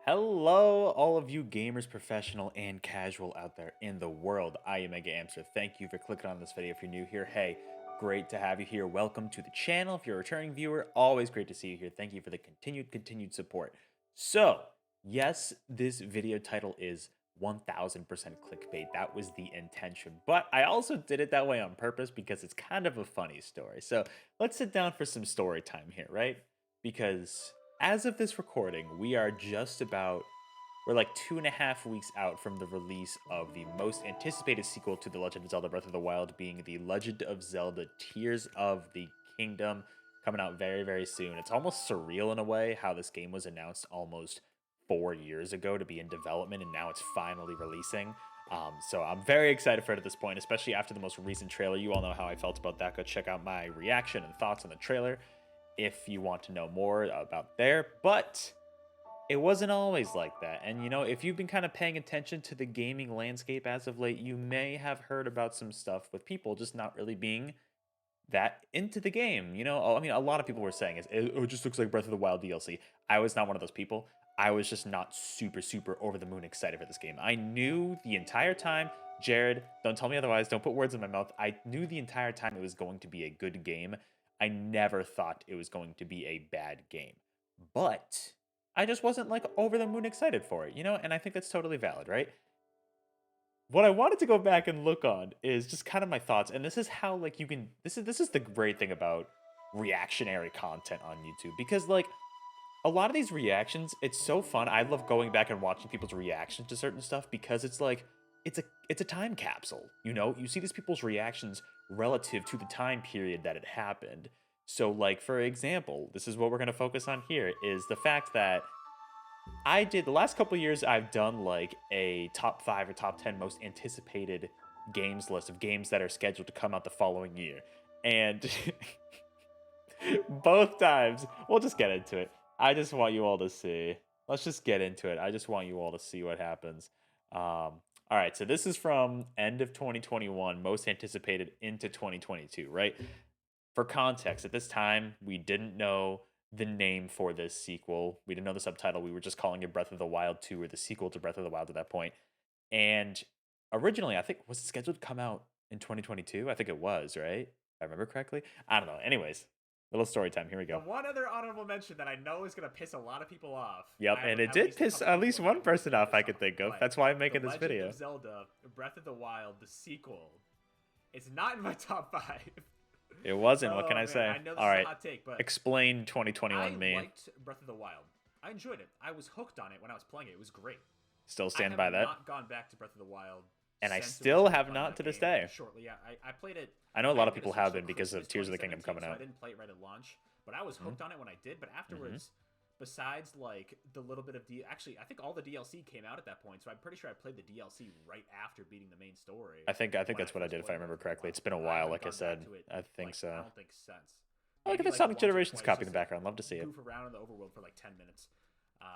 Hello, all of you gamers, professional and casual out there in the world. I am MegaAmpster. Thank you for clicking on this video. If you're new here, hey, great to have you here. Welcome to the channel. If you're a returning viewer, always great to see you here. Thank you for the continued support. So, yes, this video title is 1000% clickbait. That was the intention, but I also did it that way on purpose because it's kind of a funny story. So, let's sit down for some story time here, right? Because as of this recording, we are just about we're like 2.5 weeks out from the release of the most anticipated sequel to The Legend of Zelda Breath of the Wild, being The Legend of Zelda Tears of the Kingdom, coming out very, very soon. It's almost surreal in a way how this game was announced almost 4 years ago to be in development, and now it's finally releasing. So I'm very excited for it at this point, especially after the most recent trailer. You all know how I felt about that. Go check out my reaction and thoughts on the trailer if you want to know more about there. But it wasn't always like that. And if you've been kind of paying attention to the gaming landscape as of late, you may have heard about some stuff with people just not really being that into the game. I mean, a lot of people were saying it just looks like Breath of the Wild DLC. I was not one of those people. I was just not super over the moon excited for this game. I knew the entire time, Jared, don't tell me otherwise, don't put words in my mouth. I knew the entire time it was going to be a good game. I never thought it was going to be a bad game. But I just wasn't like over the moon excited for it, and I think that's totally valid, right? What I wanted to go back and look on is just kind of my thoughts, and this is how like you can this is the great thing about reactionary content on YouTube, because like a lot of these reactions, it's so fun. I love going back and watching people's reactions to certain stuff because it's like it's a time capsule. You see these people's reactions relative to the time period that it happened. So like for example, this is what we're going to focus on here is the fact that I did the last couple of years. I've done like a top 5 or top 10 most anticipated games list of games that are scheduled to come out the following year. And both times, we'll just get into it. I just want you all to see. Let's just get into it. I just want you all to see what happens. All right, so this is from end of 2021, most anticipated into 2022, right? For context, at this time, we didn't know the name for this sequel. We didn't know the subtitle. We were just calling it Breath of the Wild 2 or the sequel to Breath of the Wild at that point. And originally, I think, was it scheduled to come out in 2022? I think it was, right? If I remember correctly. I don't know. Anyways, little story time. Here we The go. one other honorable mention that I know is going to piss a lot of people off. Yep, I have and it at did least a piss couple at people least in one mind who's person going to off, piss I could off. think of. But That's why I'm The making this Legend video. of Zelda Breath of the Wild, the sequel, it's not in my top 5. It wasn't. What can Oh I man, say? I know this All is a right. hot take, but Explain I 2021 me. liked Breath of the Wild. I enjoyed it. I was hooked on it when I was playing it. It was great. Still I stand have by that. not gone back to Breath of the Wild And I since it was still have coming not out to this game day. shortly. Yeah, I played it. I know a I lot didn't of get a people Switch have till been because of Christmas Tears of the Kingdom 2017, coming so I out. didn't play it right at launch. But I was hooked on it when I did. But afterwards, besides like the little bit of actually, I think all the DLC came out at that point. So I'm pretty sure I played the DLC right after beating the main story. I think When I that's what I first did if I played Breath remember of the correctly. Wild. It's been a But I while, haven't like I gone back said. to it. I think Like I so. don't think since. Oh, look at Maybe the like Sonic once or Generations twice copy in just the to background. Love to see it. goof around in the overworld for like 10 minutes. Um,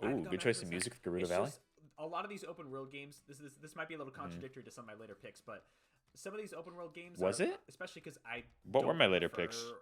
I haven't Ooh, gone good back to choice it of since. music, Gerudo It's Valley. just a lot of these open world games. This might be a little contradictory to some of my later picks, but some of these open world games Was are, it? especially because I What were don't my later picks? prefer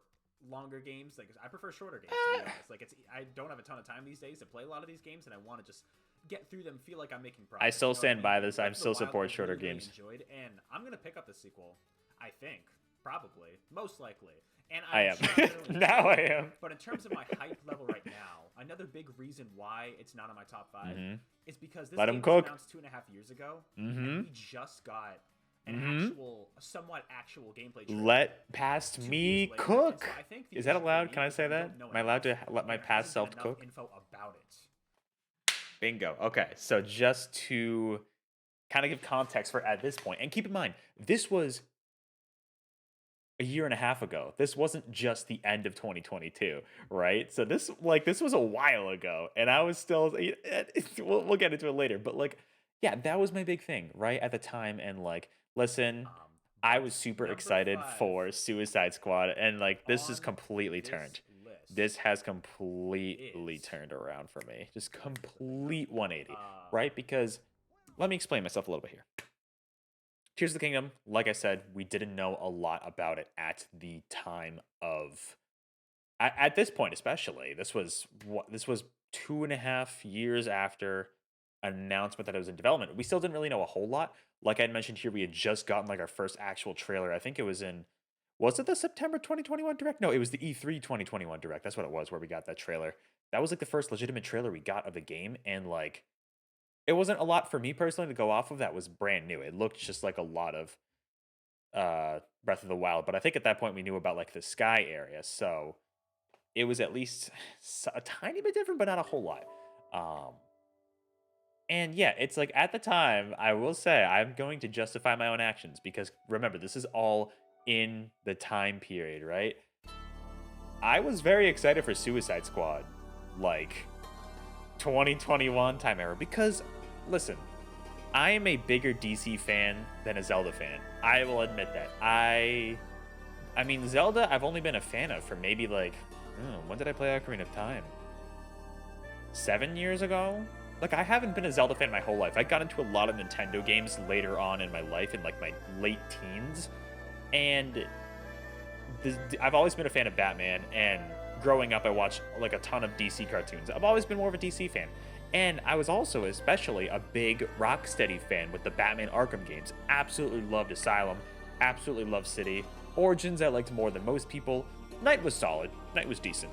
longer games. Like I prefer shorter games to be honest. Like I don't have a ton of time these days to play a lot of these games, and I want to just get through them, feel like I'm making I progress. still You know what I stand mean? by And this. Breath I'm of the still Wild, I support shorter really games. enjoyed, and I'm gonna pick up the sequel. I think probably, most likely, and I I'm am. sure I'm gonna really Now enjoy I it. am. But in terms of my hype level right now, another big reason why it's not in my top 5 is because this Let him game was cook. announced 2.5 years ago, and we just got an somewhat actual gameplay trailer Let past 2 years me later. And so cook. I think the Is that issue for allowed? me Can I is say that we that? don't know Am I allowed to enough, let my and there past hasn't been self enough cook? info about it. Bingo. Okay, so just to kind of give context for at this point, and keep in mind, this was a year and a half ago. This wasn't just the end of 2022, right? So this was a while ago, and I was still we'll get into it later, but like yeah, that was my big thing, right? At the time, and like listen, I But was super number excited 5 for Suicide Squad, and like this is on completely this turned. This list has completely is turned around for me. Just complete 180, uh, right? Because let me explain myself a little bit here. Tears of the Kingdom, like I said, we didn't know a lot about it at the time of at this point, especially. This was 2.5 years after an announcement that it was in development. We still didn't really know a whole lot. Like I mentioned here, we had just gotten like our first actual trailer. I think it was in, was it the September 2021 direct? No, it was the E3 2021 direct. That's what it was where we got that trailer. That was like the first legitimate trailer we got of the game. And like, it wasn't a lot for me personally to go off of. That was brand new. It looked just like a lot of Breath of the Wild. But I think at that point we knew about like the sky area. So it was at least a tiny bit different, but not a whole lot. Um, and yeah, it's like at the time, I will say I'm going to justify my own actions because remember, this is all in the time period, right? I was very excited for Suicide Squad, like 2021 time era, because listen, I am a bigger DC fan than a Zelda fan. I will admit that. I mean, Zelda, I've only been a fan of for maybe like, when did I play Ocarina of Time? 7 years ago? Like, I haven't been a Zelda fan my whole life. I got into a lot of Nintendo games later on in my life, in like my late teens. And I've always been a fan of Batman. And growing up, I watched like a ton of DC cartoons. I've always been more of a DC fan. And I was also especially a big Rocksteady fan with the Batman Arkham games. Absolutely loved Asylum. Absolutely loved City. Origins I liked more than most people. Night was solid. Night was decent.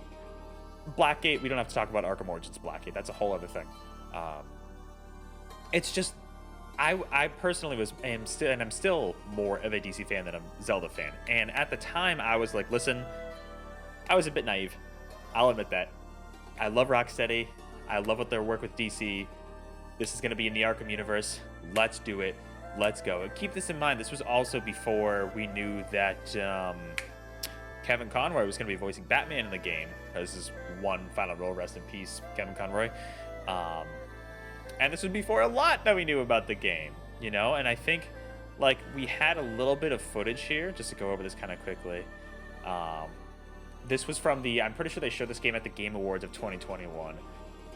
Blackgate, we don't have to talk about Arkham Origins Blackgate. That's a whole other thing. Um, it's just, I personally I'm still more of a DC fan than a Zelda fan. And at the time, I was like, listen, I was a bit naive. I'll admit that. I love Rocksteady. I love what their work with DC. This is going to be in the Arkham universe. Let's do it. Let's go. And keep this in mind. This was also before we knew that Kevin Conroy was going to be voicing Batman in the game. This is one final role. Rest in peace, Kevin Conroy. And this was before a lot that we knew about the game, you know? And I think, like, we had a little bit of footage here, just to go over this kind of quickly. This was from I'm pretty sure they showed this game at the Game Awards of 2021.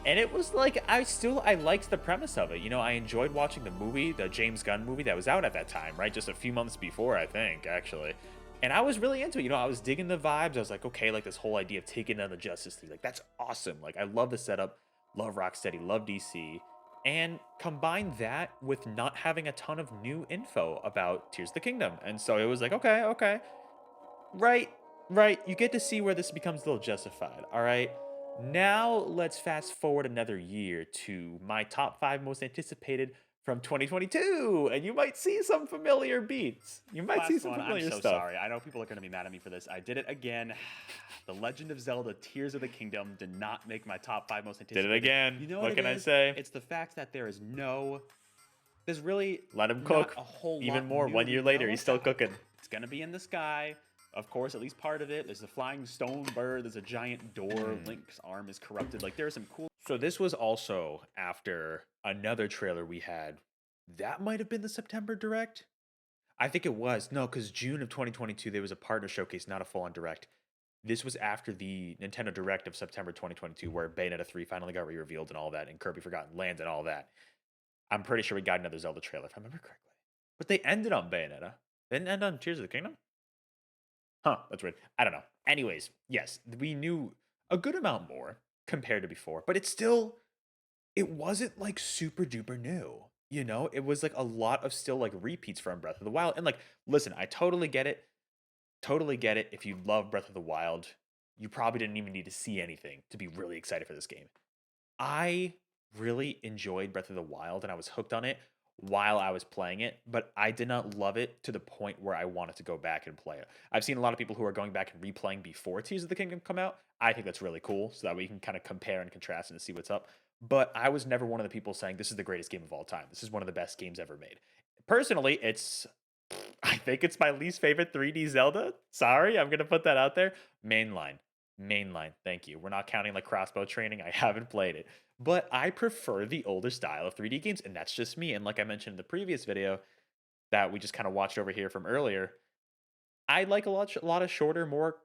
And it was like, I liked the premise of it. You know, I enjoyed watching the movie, the James Gunn movie that was out at that time, right? Just a few months before, I think, actually. And I was really into it. You know, I was digging the vibes. I was like, okay, like this whole idea of taking down the Justice League, like that's awesome. Like I love the setup, love Rocksteady, love DC. And combine that with not having a ton of new info about Tears of the Kingdom. And so it was like, okay, right, right. You get to see where this becomes a little justified. All right. Now let's fast forward another year to my top 5 most anticipated from 2022, and you might see some familiar beats. You might see Last some one. I'm familiar so stuff. sorry. I know people are going to be mad at me for this. I did it again. The Legend of Zelda: Tears of the Kingdom did not make my top 5 most Did anticipated. it again. You know What what can it I is? say? It's the fact that there's really Let him not cook. a whole lot Even more. new 1 year we later, know he's still about. cooking. It's gonna be in the sky. Of course, at least part of it. There's a flying stone bird. There's a giant door. Link's arm is corrupted. Like there's some cool. So this was also after another trailer we had. That might have been the September direct. I think it was. No, because June of 2022, there was a partner showcase, not a full on direct. This was after the Nintendo Direct of September 2022, where Bayonetta 3 finally got re-revealed and all that, and Kirby Forgotten Lands and all that. I'm pretty sure we got another Zelda trailer, if I remember correctly. But they ended on Bayonetta. They didn't end on Tears of the Kingdom? Huh, that's weird. I don't know. Anyways, yes, we knew a good amount more compared to before, but it wasn't like super duper new. You know, it was like a lot of still like repeats from Breath of the Wild. And like, listen, I totally get it. Totally get it. If you love Breath of the Wild, you probably didn't even need to see anything to be really excited for this game. I really enjoyed Breath of the Wild and I was hooked on it while I was playing it, but I did not love it to the point where I wanted to go back and play it. I've seen a lot of people who are going back and replaying before Tears of the Kingdom come out. I think that's really cool so that we can kind of compare and contrast and see what's up. But I was never one of the people saying this is the greatest game of all time. This is one of the best games ever made. Personally, I think it's my least favorite 3D Zelda. Sorry, I'm gonna put that out there. Mainline. Mainline. Thank you. We're not counting like crossbow training. I haven't played it. But I prefer the older style of 3D games, and that's just me. And like I mentioned in the previous video that we just kind of watched over here from earlier, I like a lot of shorter, more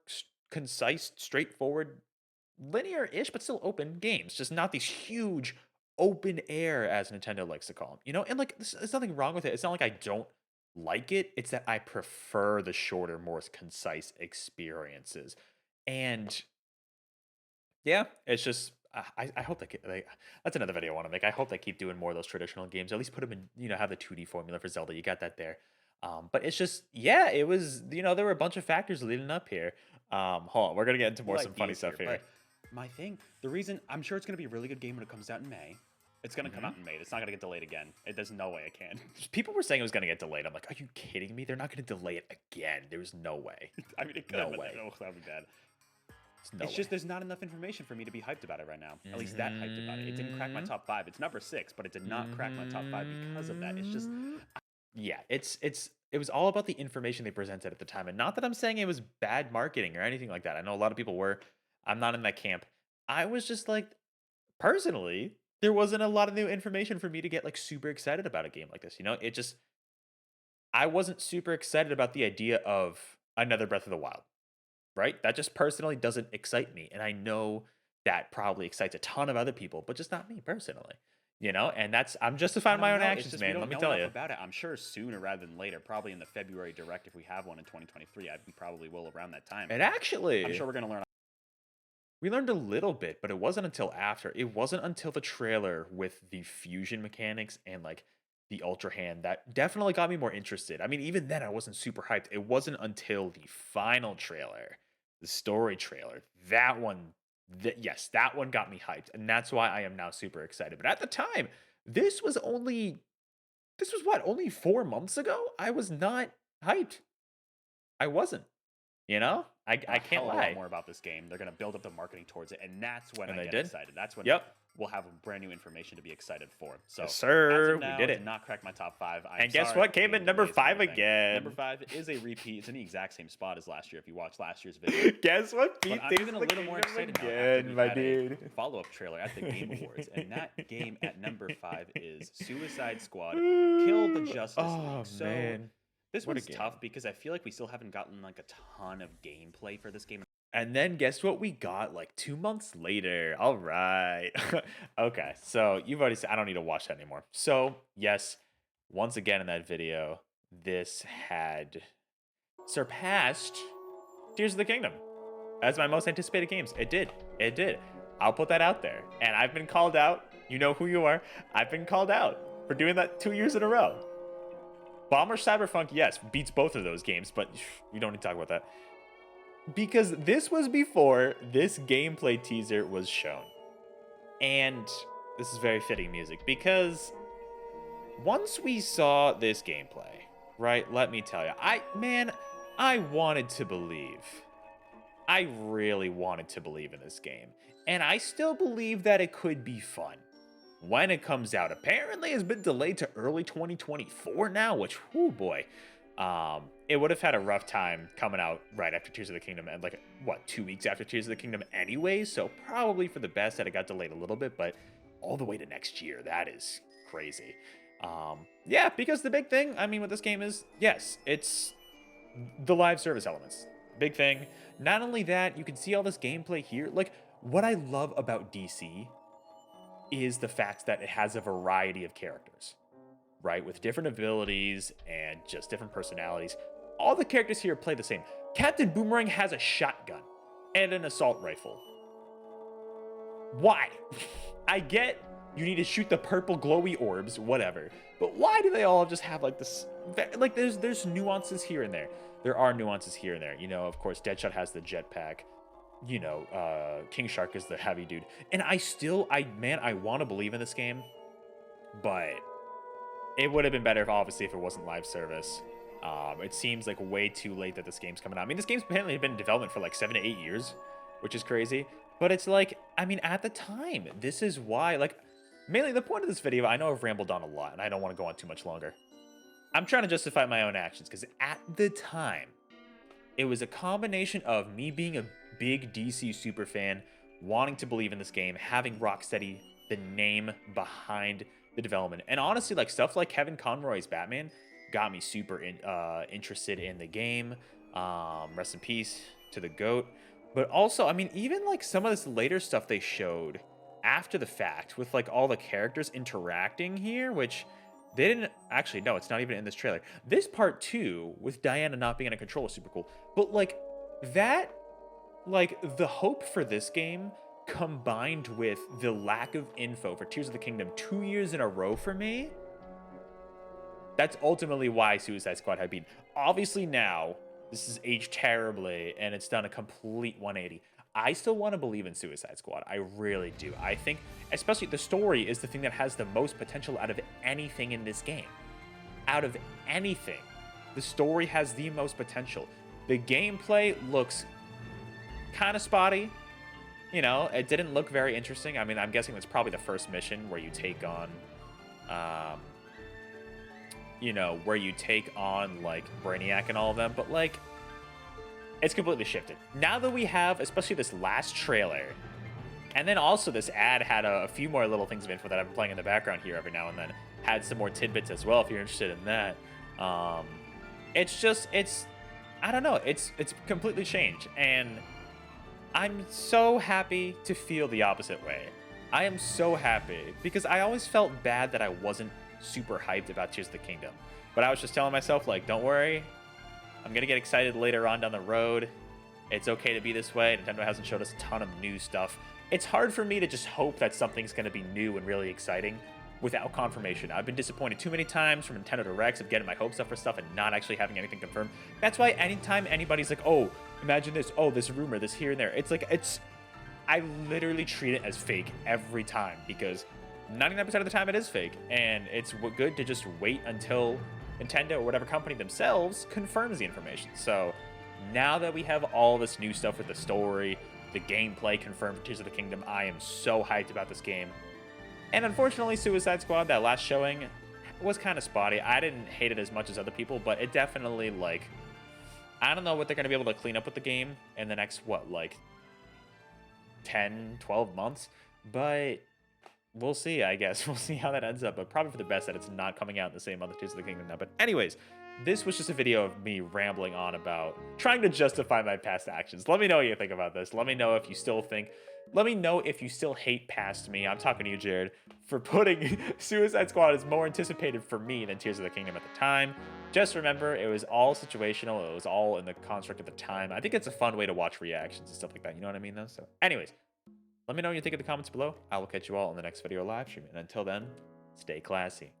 concise, straightforward, linear-ish, but still open games. Just not these huge open air, as Nintendo likes to call them. You know, and like there's nothing wrong with it. It's not like I don't like it. It's that I prefer the shorter, more concise experiences. And yeah, it's just I hope they that's another video I want to make. I hope they keep doing more of those traditional games. At least put them in, have the 2D formula for Zelda. You got that there. But it's just, yeah, it was, there were a bunch of factors leading up here. Hold on, we're gonna get into more some funny ideas stuff here, here. but my thing, the reason I'm sure it's going to be a really good game when it comes out in May. It's going to come out in May. It's not going to get delayed again. There's no way it can. People were saying it was gonna get delayed. I'm like, are you kidding me? They're not gonna delay it again. There's no way. I mean, it could, No but way. no, that would be bad. No It's way. just there's not enough information for me to be hyped about it right now. At least that hyped about it. It didn't crack my top 5. It's number 6, but it did not crack my top 5 because of that. It's just Yeah, it was all about the information they presented at the time. And not that I'm saying it was bad marketing or anything like that. I know a lot of people were. I'm not in that camp. I was just like, personally, there wasn't a lot of new information for me to get like super excited about a game like this. It just I wasn't super excited about the idea of another Breath of the Wild, right? That just personally doesn't excite me. And I know that probably excites a ton of other people, but just not me personally. And I'm I justifying my don't own know. It's actions, just we man. don't Let me know tell enough you. about it. I'm sure sooner rather than later, probably in the February Direct if we have one in 2023. We probably will around that time. And actually, I'm sure we're going to learn. we learned a little bit, but it wasn't until after. It wasn't until the trailer with the fusion mechanics and like the Ultra Hand that definitely got me more interested. I mean, even then, I wasn't super hyped. It wasn't until the final trailer, the story trailer, yes, that one got me hyped. And that's why I am now super excited. But at the time, this was what, only 4 months ago? I was not hyped. I wasn't, I can't A lot lie. more about this game. They're going to build up the marketing towards it, and that's when And I they get did? excited. That's when Yep. we'll have brand new information to be excited for. So, Yes, sir. as of We now, did it it. did not crack my top 5. And guess what? Came in number 5 again. Number 5 is a repeat. It's in the exact same spot as last year. If you watched last year's video. Guess what? But Beat I'm Things even a the little more Kingdom excited now after again, we my had a dude. follow-up trailer at the Game Awards, and that game at number 5 is Suicide Squad: Kill the Justice Oh, League. So man. this What a one's game. tough because I feel like we still haven't gotten like a ton of gameplay for this game. And then guess what we got like 2 months later? All right. Okay, so you've already said I don't need to watch that anymore. So, yes, once again in that video, this had surpassed Tears of the Kingdom as my most anticipated games. It did. It did. I'll put that out there. And I've been called out. You know who you are. I've been called out for doing that 2 years in a row. Bomber Cyberpunk, yes, beats both of those games, but we don't need to talk about that. Because this was before this gameplay teaser was shown. And this is very fitting music because once we saw this gameplay, right, let me tell you, I wanted to believe. I really wanted to believe in this game. And I still believe that it could be fun when it comes out. Apparently it's been delayed to early 2024 now, which, whoo boy. It would have had a rough time coming out right after Tears of the Kingdom and 2 weeks after Tears of the Kingdom anyway, so probably for the best that it got delayed a little bit, but all the way to next year, that is crazy. Yeah, because the big thing, I mean, with this game is, yes, it's the live service elements. Big thing. Not only that, you can see all this gameplay here. Like, what I love about DC is the fact that it has a variety of characters, right? With different abilities and just different personalities. All the characters here play the same. Captain Boomerang has a shotgun and an assault rifle. Why? I get you need to shoot the purple glowy orbs, whatever. But why do they all just have like this? Like there's nuances here and there. There are nuances here and there. Of course, Deadshot has the jetpack. King Shark is the heavy dude. And I want to believe in this game, but it would have been better if it wasn't live service. It seems like way too late that this game's coming out. I mean, this game's apparently been in development for like 7 to 8 years, which is crazy. But it's like, I mean, at the time, this is why, mainly the point of this video, I know I've rambled on a lot, and I don't want to go on too much longer. I'm trying to justify my own actions, because at the time, it was a combination of me being a big DC super fan, wanting to believe in this game, having Rocksteady, the name behind the development, and honestly, stuff like Kevin Conroy's Batman got me super interested in the game. Rest in peace to the GOAT. But also, I mean, even some of this later stuff they showed after the fact with all the characters interacting here, which they didn't actually, no, it's not even in this trailer. This part 2 with Diana not being in a control is super cool. But the hope for this game combined with the lack of info for Tears of the Kingdom 2 years in a row for me, that's ultimately why Suicide Squad had been. Obviously now, this has aged terribly, and it's done a complete 180. I still want to believe in Suicide Squad. I really do. I think, especially the story is the thing that has the most potential out of anything in this game. Out of anything, the story has the most potential. The gameplay looks kind of spotty. You know, it didn't look very interesting. I mean, I'm guessing it's probably the first mission where you take on, like Brainiac and all of them. But like, it's completely shifted. Now that we have, especially this last trailer, and then also this ad had a few more little things of info that I've been playing in the background here every now and then. Had some more tidbits as well if you're interested in that. I don't know. It's completely changed. And I'm so happy to feel the opposite way. I am so happy because I always felt bad that I wasn't super hyped about Tears of the Kingdom. But I was just telling myself, like, don't worry. I'm going to get excited later on down the road. It's okay to be this way. Nintendo hasn't showed us a ton of new stuff. It's hard for me to just hope that something's going to be new and really exciting without confirmation. I've been disappointed too many times from Nintendo Directs of getting my hopes up for stuff and not actually having anything confirmed. That's why anytime anybody's like, oh, imagine this, oh, this rumor, this here and there, I literally treat it as fake every time because 99% of the time it is fake, and it's good to just wait until Nintendo or whatever company themselves confirms the information. So now that we have all this new stuff with the story, the gameplay confirmed for Tears of the Kingdom, I am so hyped about this game. And unfortunately, Suicide Squad, that last showing, was kind of spotty. I didn't hate it as much as other people, but it definitely, like, I don't know what they're going to be able to clean up with the game in the next, 10, 12 months. But we'll see, I guess. We'll see how that ends up. But probably for the best that it's not coming out in the same month as Tears of the Kingdom now. But anyways, this was just a video of me rambling on about trying to justify my past actions. Let me know what you think about this. Let me know if you still hate past me. I'm talking to you, Jared, for putting Suicide Squad as more anticipated for me than Tears of the Kingdom at the time. Just remember, it was all situational. It was all in the construct of the time. I think it's a fun way to watch reactions and stuff like that. You know what I mean, though? So anyways, let me know what you think in the comments below. I will catch you all in the next video live stream. And until then, stay classy.